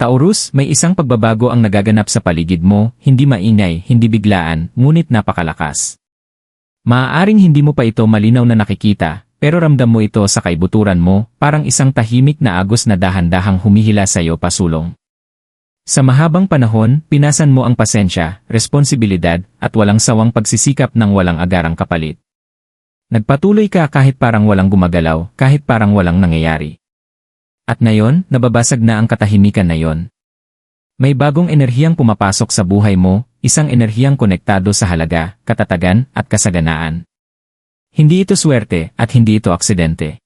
Taurus, may isang pagbabago ang nagaganap sa paligid mo, hindi maingay, hindi biglaan, ngunit napakalakas. Maaaring hindi mo pa ito malinaw na nakikita, pero ramdam mo ito sa kaibuturan mo, parang isang tahimik na agos na dahan-dahang humihila sa iyo pasulong. Sa mahabang panahon, pinasan mo ang pasensya, responsibilidad, at walang sawang pagsisikap ng walang agarang kapalit. Nagpatuloy ka kahit parang walang gumagalaw, kahit parang walang nangyayari. At ngayon, nababasag na ang katahimikan na yon. May bagong enerhiyang pumapasok sa buhay mo, isang enerhiyang konektado sa halaga, katatagan, at kasaganaan. Hindi ito swerte, at hindi ito aksidente.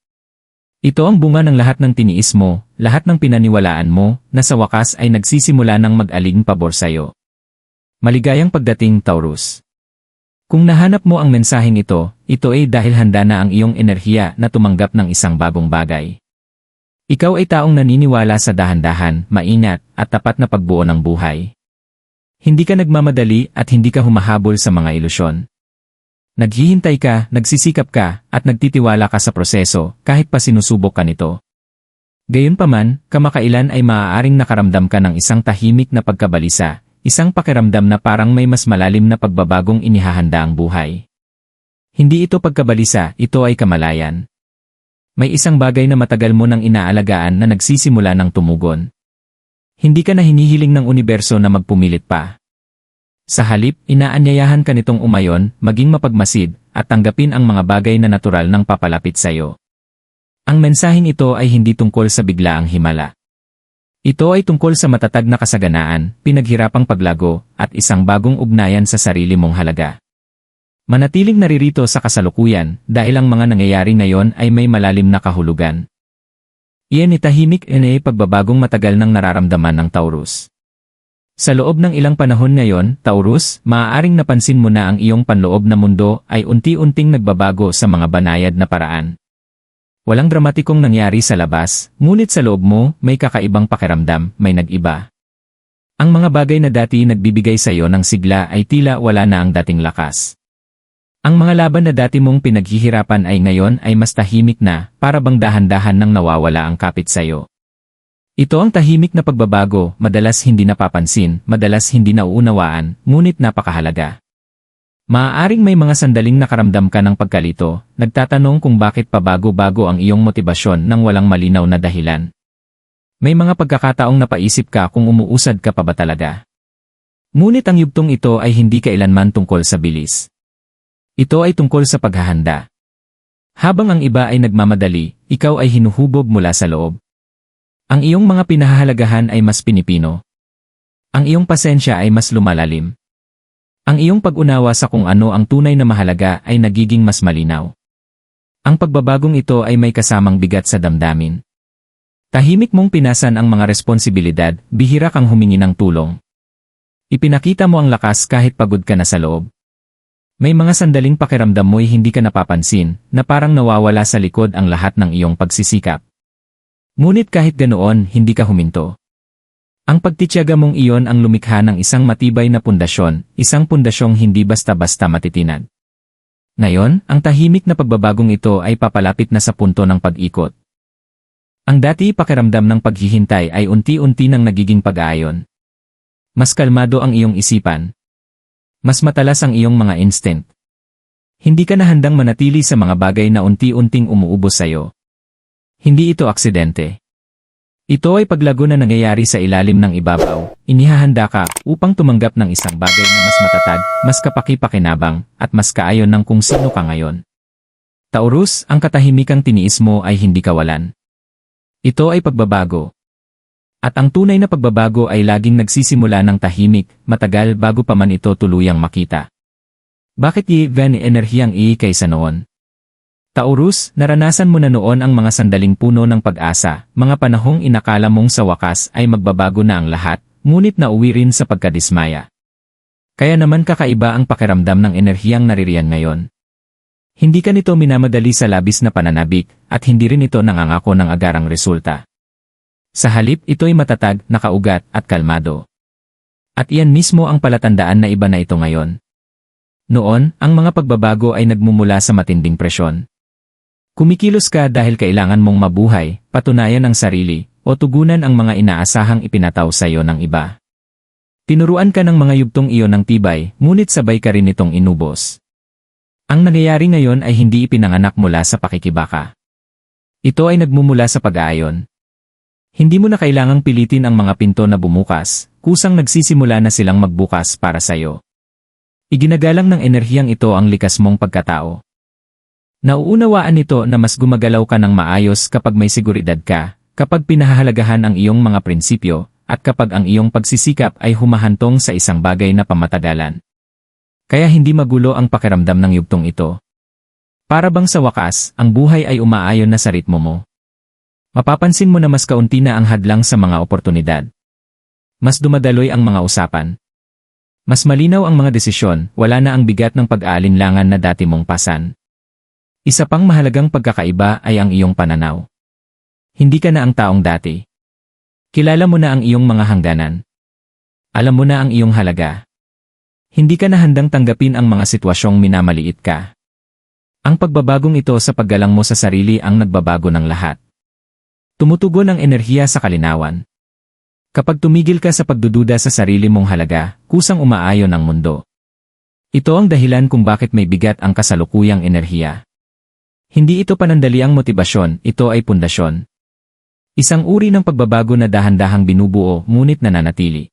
Ito ang bunga ng lahat ng tiniis mo, lahat ng pinaniwalaan mo, na sa wakas ay nagsisimula ng mag-aling pabor sa'yo. Maligayang pagdating, Taurus. Kung nahanap mo ang mensaheng ito ay dahil handa na ang iyong enerhiya na tumanggap ng isang bagong bagay. Ikaw ay taong naniniwala sa dahan-dahan, maingat, at tapat na pagbuo ng buhay. Hindi ka nagmamadali at hindi ka humahabol sa mga ilusyon. Naghihintay ka, nagsisikap ka, at nagtitiwala ka sa proseso, kahit pa sinusubok ka nito. Gayunpaman, kamakailan ay maaaring nakaramdam ka ng isang tahimik na pagkabalisa, isang pakiramdam na parang may mas malalim na pagbabagong inihahanda ang buhay. Hindi ito pagkabalisa, ito ay kamalayan. May isang bagay na matagal mo nang inaalagaan na nagsisimula ng tumugon. Hindi ka na hinihiling ng universo na magpumilit pa. Sa halip, inaanyayahan ka nitong umayon, maging mapagmasid, at tanggapin ang mga bagay na natural nang papalapit sa iyo. Ang mensaheng ito ay hindi tungkol sa biglaang himala. Ito ay tungkol sa matatag na kasaganaan, pinaghirapang paglago, at isang bagong ugnayan sa sarili mong halaga. Manatiling naririto sa kasalukuyan dahil ang mga nangyayari ngayon ay may malalim na kahulugan. Iyan ay tahimik na pagbabagong matagal nang nararamdaman ng Taurus. Sa loob ng ilang panahon ngayon, Taurus, maaaring napansin mo na ang iyong panloob na mundo ay unti-unting nagbabago sa mga banayad na paraan. Walang dramatikong nangyari sa labas, ngunit sa loob mo, may kakaibang pakiramdam, may nag-iba. Ang mga bagay na dati nagbibigay sa iyo ng sigla ay tila wala na ang dating lakas. Ang mga laban na dati mong pinaghihirapan ay ngayon ay mas tahimik na, para bang dahan-dahan nang nawawala ang kapit sa iyo. Ito ang tahimik na pagbabago, madalas hindi napapansin, madalas hindi nauunawaan, ngunit napakahalaga. Maaaring may mga sandaling nakaramdam ka ng pagkalito, nagtatanong kung bakit pabago-bago ang iyong motibasyon nang walang malinaw na dahilan. May mga pagkakataong napaisip ka kung umuusad ka pa ba talaga. Ngunit ang yugtong ito ay hindi kailanman tungkol sa bilis. Ito ay tungkol sa paghahanda. Habang ang iba ay nagmamadali, ikaw ay hinuhubog mula sa loob. Ang iyong mga pinahahalagahan ay mas pinipino. Ang iyong pasensya ay mas lumalalim. Ang iyong pag-unawa sa kung ano ang tunay na mahalaga ay nagiging mas malinaw. Ang pagbabagong ito ay may kasamang bigat sa damdamin. Tahimik mong pinasan ang mga responsibilidad, bihira kang humingi ng tulong. Ipinakita mo ang lakas kahit pagod ka na sa loob. May mga sandaling pakiramdam mo'y hindi ka napapansin, na parang nawawala sa likod ang lahat ng iyong pagsisikap. Ngunit kahit ganoon, hindi ka huminto. Ang pagtitiyaga mong iyon ang lumikha ng isang matibay na pundasyon, isang pundasyong hindi basta-basta matitinag. Ngayon, ang tahimik na pagbabagong ito ay papalapit na sa punto ng pag-ikot. Ang dati pakiramdam ng paghihintay ay unti-unti nang nagiging pag-aayon. Mas kalmado ang iyong isipan. Mas matalas ang iyong mga instinct. Hindi ka na handang manatili sa mga bagay na unti-unting umuubos sa iyo. Hindi ito aksidente. Ito ay paglago na nangyayari sa ilalim ng ibabaw. Inihahanda ka upang tumanggap ng isang bagay na mas matatag, mas kapaki-pakinabang, at mas kaayon ng kung sino ka ngayon. Taurus, ang katahimikang tiniis mo ay hindi kawalan. Ito ay pagbabago. At ang tunay na pagbabago ay laging nagsisimula ng tahimik, matagal bago pa man ito tuluyang makita. Bakit enerhiyang kaysa noon? Taurus, naranasan mo na noon ang mga sandaling puno ng pag-asa, mga panahong inakala mong sa wakas ay magbabago na ang lahat, ngunit nauwi rin sa pagkadismaya. Kaya naman kakaiba ang pakiramdam ng enerhiyang naririyan ngayon. Hindi ka nito minamadali sa labis na pananabik, at hindi rin ito nangangako ng agarang resulta. Sa halip, ito'y matatag, nakaugat, at kalmado. At iyan mismo ang palatandaan na iba na ito ngayon. Noon, ang mga pagbabago ay nagmumula sa matinding presyon. Kumikilos ka dahil kailangan mong mabuhay, patunayan ang sarili, o tugunan ang mga inaasahang ipinataw sa iyo ng iba. Tinuruan ka ng mga yugtong iyon ng tibay, ngunit sabay ka rin itong inubos. Ang nangyayari ngayon ay hindi ipinanganak mula sa pakikibaka. Ito ay nagmumula sa pag-aayon. Hindi mo na kailangang pilitin ang mga pinto na bumukas, kusang nagsisimula na silang magbukas para sa iyo. Iginagalang ng enerhiyang ito ang likas mong pagkatao. Nauunawaan nito na mas gumagalaw ka ng maayos kapag may seguridad ka, kapag pinahahalagahan ang iyong mga prinsipyo, at kapag ang iyong pagsisikap ay humahantong sa isang bagay na pamatagalan. Kaya hindi magulo ang pakiramdam ng yugtong ito. Para bang sa wakas, ang buhay ay umaayon na sa ritmo mo. Mapapansin mo na mas kaunti na ang hadlang sa mga oportunidad. Mas dumadaloy ang mga usapan. Mas malinaw ang mga desisyon, wala na ang bigat ng pag-aalinlangan na dati mong pasan. Isa pang mahalagang pagkakaiba ay ang iyong pananaw. Hindi ka na ang taong dati. Kilala mo na ang iyong mga hangganan. Alam mo na ang iyong halaga. Hindi ka na handang tanggapin ang mga sitwasyong minamaliit ka. Ang pagbabagong ito sa paggalang mo sa sarili ang nagbabago ng lahat. Tumutugon ang enerhiya sa kalinawan. Kapag tumigil ka sa pagdududa sa sarili mong halaga, kusang umaayon ang mundo. Ito ang dahilan kung bakit may bigat ang kasalukuyang enerhiya. Hindi ito panandaliang motibasyon, ito ay pundasyon. Isang uri ng pagbabago na dahan-dahang binubuo ngunit nananatili.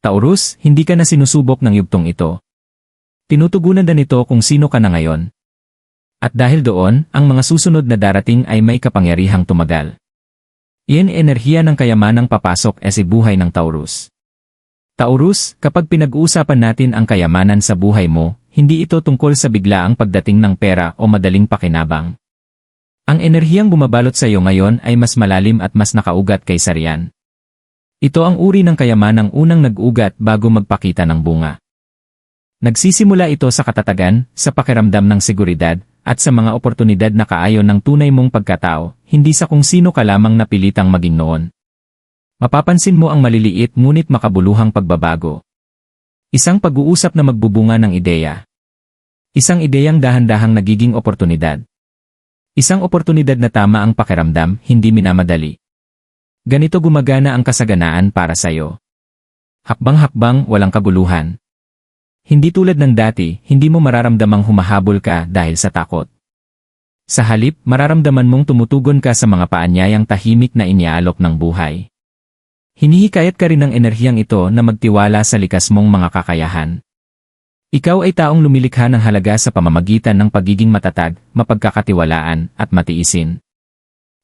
Taurus, hindi ka na sinusubok ng yugtong ito. Tinutugunan na nito kung sino ka na ngayon. At dahil doon, ang mga susunod na darating ay may kapangyarihang tumagal. Iyan enerhiya ng kayamanang papasok si buhay ng Taurus. Taurus, kapag pinag-uusapan natin ang kayamanan sa buhay mo, hindi ito tungkol sa biglaang pagdating ng pera o madaling pakinabang. Ang enerhiyang bumabalot sa iyo ngayon ay mas malalim at mas nakaugat kaysa riyan. Ito ang uri ng kayamanang unang nag-ugat bago magpakita ng bunga. Nagsisimula ito sa katatagan, sa pakiramdam ng seguridad, at sa mga oportunidad na kaayon ng tunay mong pagkatao, hindi sa kung sino ka lamang napilitang maging noon. Mapapansin mo ang maliliit ngunit makabuluhang pagbabago. Isang pag-uusap na magbubunga ng ideya. Isang ideyang dahan-dahang nagiging oportunidad. Isang oportunidad na tama ang pakiramdam, hindi minamadali. Ganito gumagana ang kasaganaan para sa iyo. Hakbang-hakbang, walang kaguluhan. Hindi tulad ng dati, hindi mo mararamdamang humahabol ka dahil sa takot. Sa halip, mararamdaman mong tumutugon ka sa mga paanyayang tahimik na iniaalok ng buhay. Hinihikayat ka rin ng enerhiyang ito na magtiwala sa likas mong mga kakayahan. Ikaw ay taong lumilikha ng halaga sa pamamagitan ng pagiging matatag, mapagkakatiwalaan, at matiisin.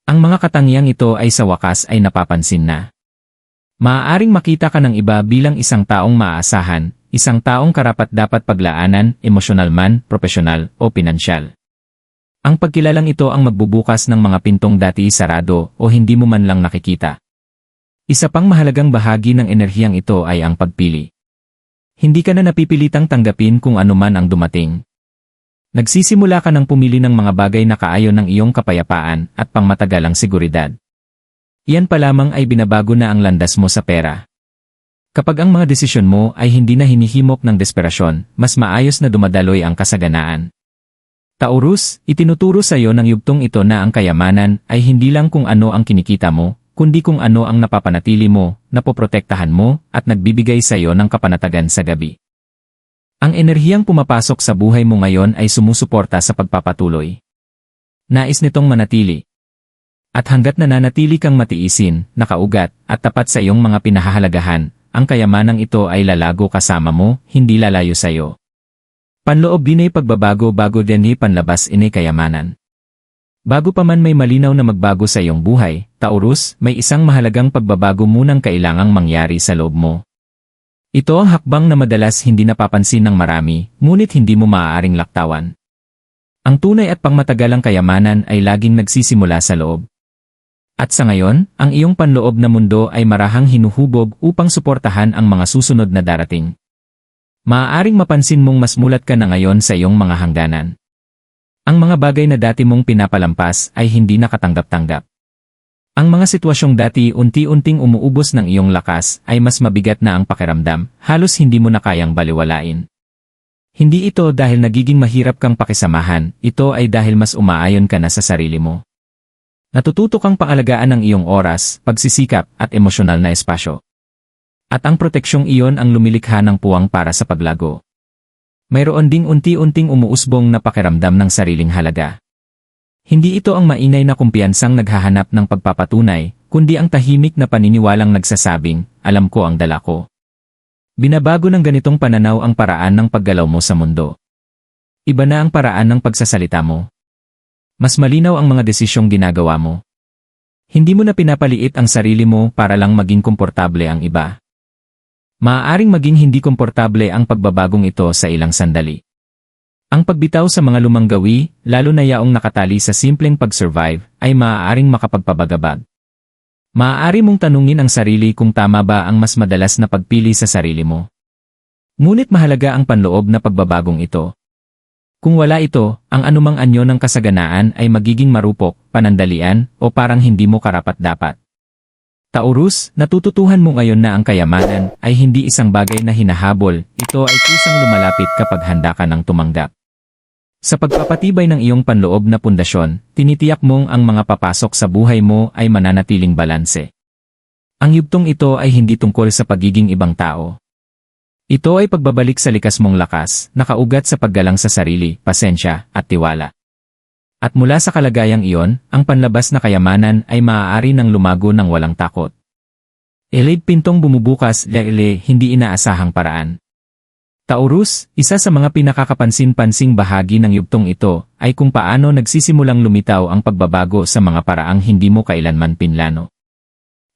Ang mga katangiang ito ay sa wakas ay napapansin na. Maaaring makita ka ng iba bilang isang taong maaasahan, isang taong karapat-dapat paglaanan, emosyonal man, propesyonal, o pinansyal. Ang pagkilalang ito ang magbubukas ng mga pintong dati sarado o hindi mo man lang nakikita. Isa pang mahalagang bahagi ng enerhiyang ito ay ang pagpili. Hindi ka na napipilitang tanggapin kung ano man ang dumating. Nagsisimula ka ng pumili ng mga bagay na kaayon ng iyong kapayapaan at pangmatagalang seguridad. Iyan pa lamang ay binabago na ang landas mo sa pera. Kapag ang mga desisyon mo ay hindi na hinihimok ng desperasyon, mas maayos na dumadaloy ang kasaganaan. Taurus, itinuturo sa iyo ng yugtong ito na ang kayamanan ay hindi lang kung ano ang kinikita mo, kundi kung ano ang napapanatili mo, napoprotektahan mo, at nagbibigay sa iyo ng kapanatagan sa gabi. Ang enerhiyang pumapasok sa buhay mo ngayon ay sumusuporta sa pagpapatuloy. Nais nitong manatili. At hanggat nananatili kang matiisin, nakaugat, at tapat sa iyong mga pinahahalagahan, ang kayamanang ito ay lalago kasama mo, hindi lalayo sa iyo. Panloob din ay pagbabago bago din ay panlabas inay kayamanan. Bago pa man may malinaw na magbago sa iyong buhay, Taurus, may isang mahalagang pagbabago munang kailangang mangyari sa loob mo. Ito ang hakbang na madalas hindi napapansin ng marami, ngunit hindi mo maaaring laktawan. Ang tunay at pangmatagalang kayamanan ay laging nagsisimula sa loob. At sa ngayon, ang iyong panloob na mundo ay marahang hinuhubog upang suportahan ang mga susunod na darating. Maaaring mapansin mong mas mulat ka na ngayon sa iyong mga hangganan. Ang mga bagay na dati mong pinapalampas ay hindi nakatanggap-tanggap. Ang mga sitwasyong dati unti-unting umuubos ng iyong lakas ay mas mabigat na ang pakiramdam, halos hindi mo na kayang baliwalain. Hindi ito dahil nagiging mahirap kang pakisamahan, ito ay dahil mas umaayon ka na sa sarili mo. Natututo kang paalagaan ng iyong oras, pagsisikap, at emosyonal na espasyo. At ang proteksyong iyon ang lumilikha ng puwang para sa paglago. Mayroon ding unti-unting umuusbong na pakiramdam ng sariling halaga. Hindi ito ang maingay na kumpiyansang naghahanap ng pagpapatunay, kundi ang tahimik na paniniwalang nagsasabing, alam ko ang dala ko. Binabago ng ganitong pananaw ang paraan ng paggalaw mo sa mundo. Iba na ang paraan ng pagsasalita mo. Mas malinaw ang mga desisyong ginagawa mo. Hindi mo na pinapaliit ang sarili mo para lang maging komportable ang iba. Maaaring maging hindi komportable ang pagbabagong ito sa ilang sandali. Ang pagbitaw sa mga lumang gawi, lalo na yaong nakatali sa simpleng pag-survive, ay maaaring makapagpabagabag. Maaari mong tanungin ang sarili kung tama ba ang mas madalas na pagpili sa sarili mo. Ngunit mahalaga ang panloob na pagbabagong ito. Kung wala ito, ang anumang anyo ng kasaganaan ay magiging marupok, panandalian, o parang hindi mo karapat-dapat. Taurus, natututuhan mo ngayon na ang kayamanan ay hindi isang bagay na hinahabol, ito ay kusang lumalapit kapag handa ka ng tumanggap. Sa pagpapatibay ng iyong panloob na pundasyon, tinitiyak mong ang mga papasok sa buhay mo ay mananatiling balanse. Ang yugtong ito ay hindi tungkol sa pagiging ibang tao. Ito ay pagbabalik sa likas mong lakas, nakaugat sa paggalang sa sarili, pasensya, at tiwala. At mula sa kalagayang iyon, ang panlabas na kayamanan ay maaari nang lumago ng walang takot. Pintong bumubukas, hindi inaasahang paraan. Taurus, isa sa mga pinakakapansin-pansing bahagi ng yugtong ito ay kung paano nagsisimulang lumitaw ang pagbabago sa mga paraang hindi mo kailanman pinlano.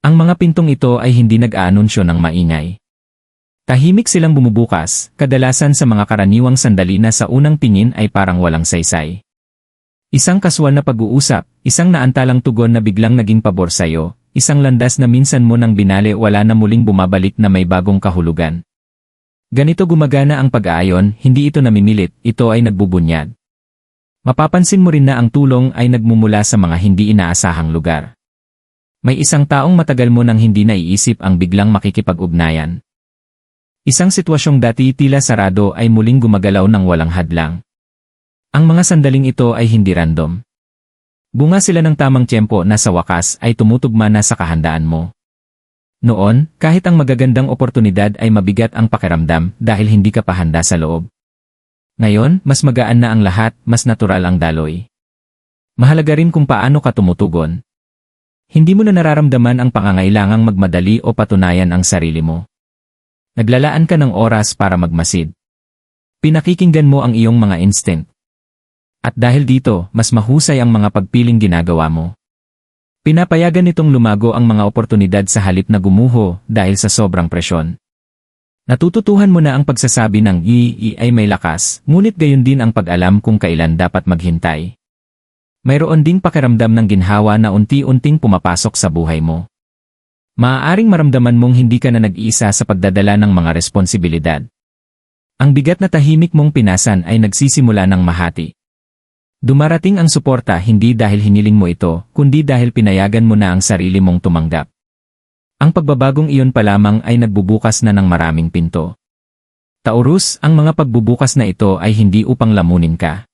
Ang mga pintong ito ay hindi nag-aanunsyo ng maingay. Tahimik silang bumubukas, kadalasan sa mga karaniwang sandali na sa unang tingin ay parang walang saysay. Isang kaswal na pag-uusap, isang naantalang tugon na biglang naging pabor sa'yo, isang landas na minsan mo nang binali wala na muling bumabalik na may bagong kahulugan. Ganito gumagana ang pag-aayon, hindi ito namimilit, ito ay nagbubunyad. Mapapansin mo rin na ang tulong ay nagmumula sa mga hindi inaasahang lugar. May isang taong matagal mo nang hindi naiisip ang biglang makikipag-ugnayan. Isang sitwasyong dati tila sarado ay muling gumagalaw ng walang hadlang. Ang mga sandaling ito ay hindi random. Bunga sila ng tamang tiyempo na sa wakas ay tumutugma na sa kahandaan mo. Noon, kahit ang magagandang oportunidad ay mabigat ang pakiramdam dahil hindi ka pa handa sa loob. Ngayon, mas magaan na ang lahat, mas natural ang daloy. Mahalaga rin kung paano ka tumutugon. Hindi mo na nararamdaman ang pangangailangang magmadali o patunayan ang sarili mo. Naglalaan ka ng oras para magmasid. Pinakikinggan mo ang iyong mga instinct. At dahil dito, mas mahusay ang mga pagpiling ginagawa mo. Pinapayagan nitong lumago ang mga oportunidad sa halip na gumuho dahil sa sobrang presyon. Natututuhan mo na ang pagsasabi ng ay may lakas, ngunit gayon din ang pag-alam kung kailan dapat maghintay. Mayroon ding pakiramdam ng ginhawa na unti-unting pumapasok sa buhay mo. Maaaring maramdaman mong hindi ka na nag-iisa sa pagdadala ng mga responsibilidad. Ang bigat na tahimik mong pinasan ay nagsisimula ng mahati. Dumarating ang suporta hindi dahil hiniling mo ito, kundi dahil pinayagan mo na ang sarili mong tumanggap. Ang pagbabagong iyon pa lamang ay nagbubukas na ng maraming pinto. Taurus, ang mga pagbubukas na ito ay hindi upang lamunin ka.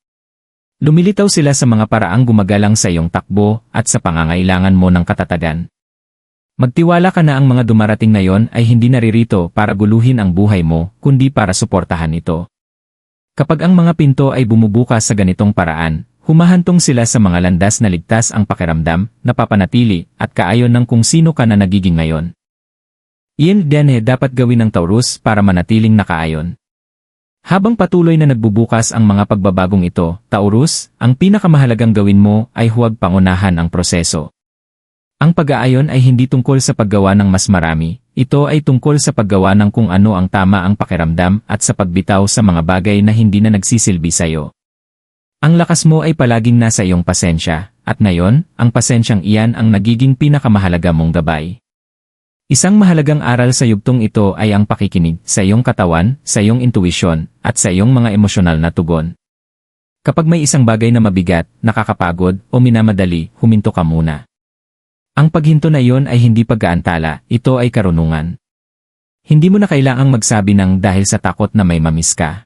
Lumilitaw sila sa mga paraang gumagalang sa iyong takbo at sa pangangailangan mo ng katatagan. Magtiwala ka na ang mga dumarating na iyon ay hindi naririto para guluhin ang buhay mo, kundi para suportahan ito. Kapag ang mga pinto ay bumubukas sa ganitong paraan, humahantong sila sa mga landas na ligtas ang pakiramdam, napapanatili, at kaayon ng kung sino ka na nagiging ngayon. Iyan din dapat gawin ng Taurus para manatiling nakaayon. Habang patuloy na nagbubukas ang mga pagbabagong ito, Taurus, ang pinakamahalagang gawin mo ay huwag pangunahan ang proseso. Ang pag-aayon ay hindi tungkol sa paggawa ng mas marami, ito ay tungkol sa paggawa ng kung ano ang tama ang pakiramdam at sa pagbitaw sa mga bagay na hindi na nagsisilbi sa iyo. Ang lakas mo ay palaging nasa iyong pasensya, at ngayon, ang pasensyang iyan ang nagiging pinakamahalaga mong gabay. Isang mahalagang aral sa yugtong ito ay ang pakikinig sa iyong katawan, sa iyong intuisyon, at sa iyong mga emosyonal na tugon. Kapag may isang bagay na mabigat, nakakapagod, o minamadali, huminto ka muna. Ang paghinto na iyon ay hindi pag-aantala, ito ay karunungan. Hindi mo na kailangang magsabi ng dahil sa takot na may mamiss ka.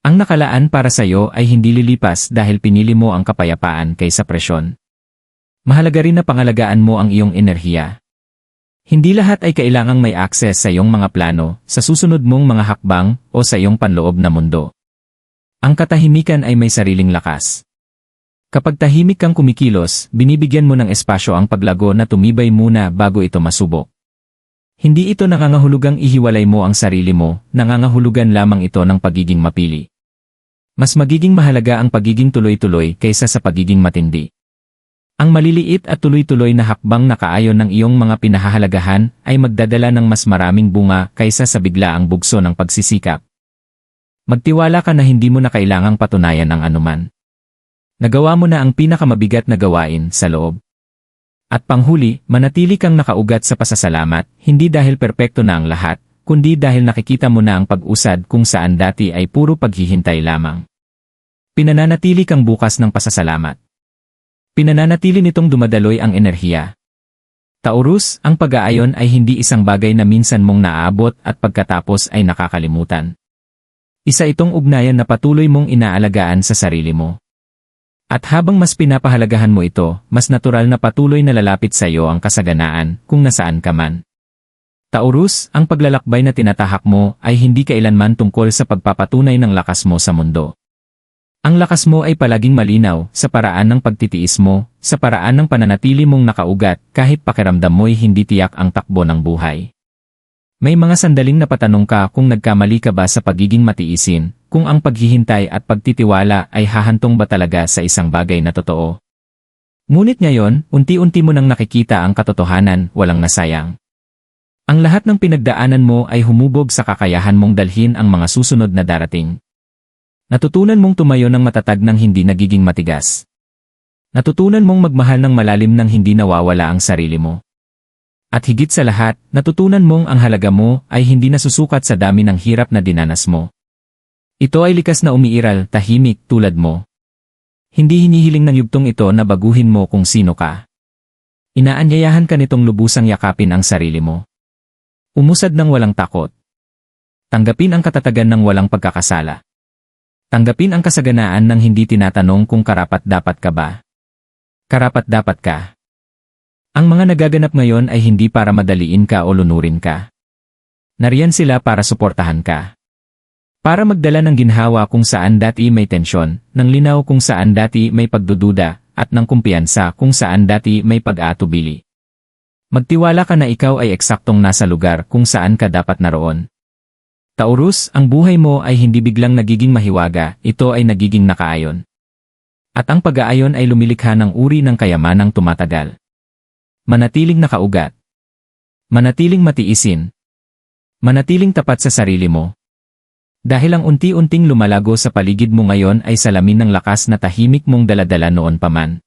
Ang nakalaan para sa iyo ay hindi lilipas dahil pinili mo ang kapayapaan kaysa presyon. Mahalaga rin na pangalagaan mo ang iyong enerhiya. Hindi lahat ay kailangang may access sa iyong mga plano, sa susunod mong mga hakbang, o sa iyong panloob na mundo. Ang katahimikan ay may sariling lakas. Kapag tahimik kang kumikilos, binibigyan mo ng espasyo ang paglago na tumibay muna bago ito masubok. Hindi ito nangangahulugang ihiwalay mo ang sarili mo, nangangahulugan lamang ito ng pagiging mapili. Mas magiging mahalaga ang pagiging tuloy-tuloy kaysa sa pagiging matindi. Ang maliliit at tuloy-tuloy na hakbang na kaayon ng iyong mga pinahahalagahan ay magdadala ng mas maraming bunga kaysa sa biglaang bugso ng pagsisikap. Magtiwala ka na hindi mo na kailangang patunayan ang anuman. Nagawa mo na ang pinakamabigat na gawain sa loob. At panghuli, manatili kang nakaugat sa pasasalamat, hindi dahil perpekto na ang lahat, kundi dahil nakikita mo na ang pag-usad kung saan dati ay puro paghihintay lamang. Pinananatili kang bukas ng pasasalamat. Pinananatili nitong dumadaloy ang enerhiya. Taurus, ang pag-aayon ay hindi isang bagay na minsan mong naaabot at pagkatapos ay nakakalimutan. Isa itong ugnayan na patuloy mong inaalagaan sa sarili mo. At habang mas pinapahalagahan mo ito, mas natural na patuloy na lalapit sa iyo ang kasaganaan kung nasaan ka man. Taurus, ang paglalakbay na tinatahak mo ay hindi kailanman tungkol sa pagpapatunay ng lakas mo sa mundo. Ang lakas mo ay palaging malinaw sa paraan ng pagtitiis mo, sa paraan ng pananatili mong nakaugat kahit pakiramdam mo'y hindi tiyak ang takbo ng buhay. May mga sandaling napatanong ka kung nagkamali ka ba sa pagiging matiisin, kung ang paghihintay at pagtitiwala ay hahantong ba talaga sa isang bagay na totoo. Ngunit ngayon, unti-unti mo nang nakikita ang katotohanan, walang nasayang. Ang lahat ng pinagdaanan mo ay humubog sa kakayahan mong dalhin ang mga susunod na darating. Natutunan mong tumayo ng matatag ng hindi nagiging matigas. Natutunan mong magmahal ng malalim ng hindi nawawala ang sarili mo. At higit sa lahat, natutunan mong ang halaga mo ay hindi nasusukat sa dami ng hirap na dinanas mo. Ito ay likas na umiiral, tahimik, tulad mo. Hindi hinihiling ng yugtong ito na baguhin mo kung sino ka. Inaanyayahan ka nitong lubusang yakapin ang sarili mo. Umusad ng walang takot. Tanggapin ang katatagan ng walang pagkakasala. Tanggapin ang kasaganaan ng hindi tinatanong kung karapat-dapat ka ba. Karapat-dapat ka. Ang mga nagaganap ngayon ay hindi para madaliin ka o lunurin ka. Nariyan sila para suportahan ka. Para magdala ng ginhawa kung saan dati may tensyon, ng linaw kung saan dati may pagdududa, at ng kumpiyansa kung saan dati may pag-aatubili. Magtiwala ka na ikaw ay eksaktong nasa lugar kung saan ka dapat naroon. Taurus, ang buhay mo ay hindi biglang nagiging mahiwaga, ito ay nagiging nakaayon. At ang pag-aayon ay lumilikha ng uri ng kayamanang tumatagal. Manatiling nakaugat. Manatiling matiisin. Manatiling tapat sa sarili mo. Dahil ang unti-unting lumalago sa paligid mo ngayon ay salamin ng lakas na tahimik mong daladala noon pa man.